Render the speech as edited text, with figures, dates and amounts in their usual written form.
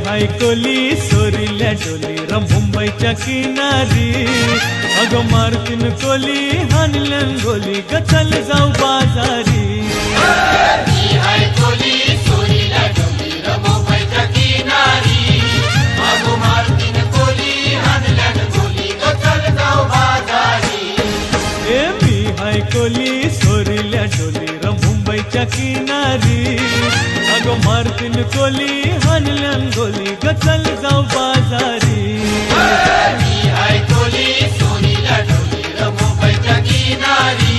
हाय कोली सोरील्या डोली र मुंबईच्या किनारी अगं मारतीन कोली हाणल्यान गोली ग चल जाऊ बाजारी मी हाय कोली सोरील्या डोली र मुंबईच्या किनारी अगं मारतीन कोली हाणल्यान गोली ग चल जाऊ बाजारी ए मी हाय कोली सोरील्या डोली र मुंबईच्या किनारी अगं मारतीन कोली हाणल्यान गोली ग चल जाऊ बाजारी मी हाय कोली सोरील्या डोली र मुंबईच्या किनारी